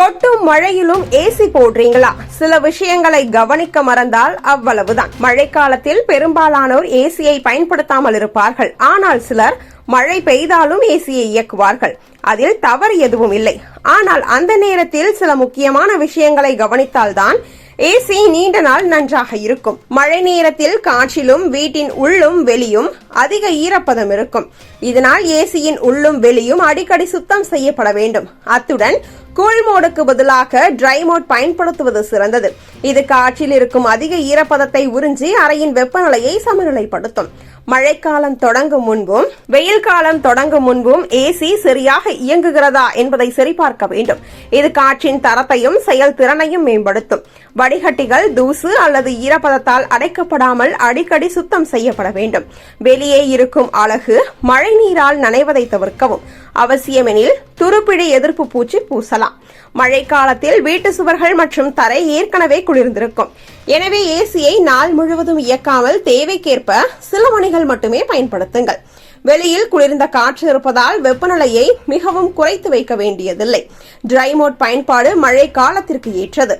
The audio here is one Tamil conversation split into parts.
கொட்டும் மழையிலும் ஏசி போடுறீங்களா? சில விஷயங்களை கவனிக்க மறந்தால் அவ்வளவுதான். மழைக்காலத்தில் பெரும்பாலானோர் ஏசியை பயன்படுத்தாமல் இருப்பார்கள். ஆனால் சிலர் மழை பெய்தாலும் ஏசியை இயக்குவார்கள். அதில் தவறு எதுவும் இல்லை. ஆனால் அந்த நேரத்தில் சில முக்கியமான விஷயங்களை கவனித்தால்தான் ஏசி நீண்ட நாள் நன்றாக இருக்கும். மழை நேரத்தில் காற்றிலும் வீட்டின் உள்ளும் வெளியும் அதிக ஈரப்பதம் இருக்கும். இதனால் ஏசியின் உள்ளும் வெளியும் அடிக்கடி சுத்தம் செய்யப்பட வேண்டும். அத்துடன் கூல் மோடுக்கு பதிலாக ட்ரை மோட் பயன்படுத்துவது சிறந்தது. இது காற்றில் இருக்கும் அதிக ஈரப்பதத்தை உறிஞ்சி அறையின் வெப்பநிலையை சமநிலைப்படுத்தும். மழைக்காலம் தொடங்கும் முன்பும் வெயில் காலம் தொடங்கும் முன்பும் ஏசி சரியாக இயங்குகிறதா என்பதை சரிபார்க்க வேண்டும். இது காற்றின் தரத்தையும் செயல்திறனையும் மேம்படுத்தும். வடிகட்டிகள் தூசு அல்லது ஈரப்பதத்தால் அடைக்கப்படாமல் அடிக்கடி சுத்தம் செய்யப்பட வேண்டும். வெளியே இருக்கும் அலகு மழை நீரால் நனைவதை தவிர்க்கவும். அவசியமெனில் துருப்பிடி எதிர்ப்பு பூச்சி பூசலாம். மழைக்காலத்தில் வீட்டு சுவர்கள் மற்றும் தரை ஏற்கனவே குளிர்ந்திருக்கும். எனவே ஏசியை நாள் முழுவதும் இயக்காமல் தேவைக்கேற்ப சில மணிகள் மட்டுமே பயன்படுத்துங்கள். வெளியில் குளிர்ந்த காற்று இருப்பதால் வெப்பநிலையை மிகவும் குறைத்து வைக்க வேண்டியதில்லை. ட்ரை மோட் பயன்பாடு மழை காலத்திற்கு ஏற்றது.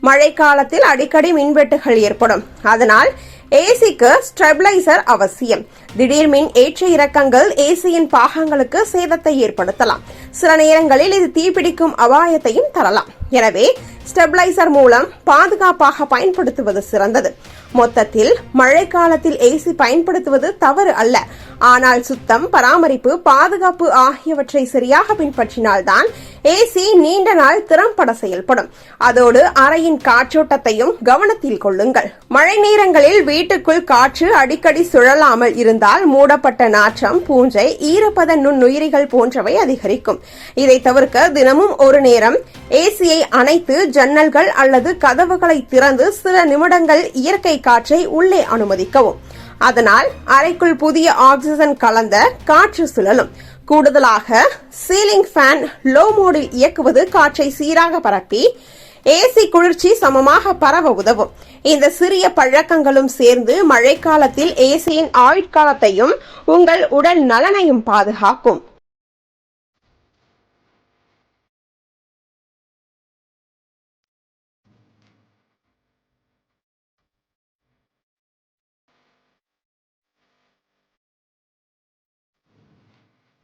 மழைக்காலத்தில் அடிக்கடி மின்வெட்டுகள் ஏற்படும். அதனால் ஏசிக்கு ஸ்டெபிளைசர் அவசியம். திடீர் மின் ஏற்ற இறக்கங்கள் ஏசியின் பாகங்களுக்கு சேதத்தை ஏற்படுத்தலாம். சில நேரங்களில் இது தீப்பிடிக்கும் அபாயத்தையும் தரலாம். எனவே ஸ்டெபிளைசர் மூலம் பாதுகாப்பாக பயன்படுத்துவது சிறந்தது. மொத்தத்தில் மழைக்காலத்தில் ஏசி பயன்படுத்துவது தவறு அல்ல. ஆனால் சுத்தம், பராமரிப்பு, பாதுகாப்பு ஆகியவற்றை சரியாக பின்பற்றினால்தான் ஏசி நீண்ட நாள் திறம்பட செயல்படும். அதோடு அறையின் காற்றோட்டத்தையும் கவனத்தில் கொள்ளுங்கள். மழை நேரங்களில் வீட்டுக்குள் காற்று அடிக்கடி சுழலாமல் இருந்தால் மூடப்பட்ட நாற்றம், பூஞ்சை, ஈரப்பத நுண்ணுயிரிகள் போன்றவை அதிகரிக்கும். இதை தவிர்க்க தினமும் ஒரு நேரம் ஏசியை அணைத்து ஜன்னல்கள் அல்லது கதவுகளை திறந்து சில நிமிடங்கள் இயற்கை காற்றை உள்ளே அனுமதிக்கவும். அதனால் அறைக்குள் புதிய ஆக்சிஜன் கலந்த காற்று சுழலும். கூடுதலாக சீலிங் ஃபேன் லோ மோடில் இயக்குவது காற்றை சீராக பரப்பி ஏசி குளிர்ச்சி சமமாக பரவ உதவும். இந்த சிறிய பழக்கங்களும் சேர்ந்து மழைக்காலத்தில் ஏசியின் ஆயுட்காலத்தையும் உங்கள் உடல் நலனையும் பாதுகாக்கும்.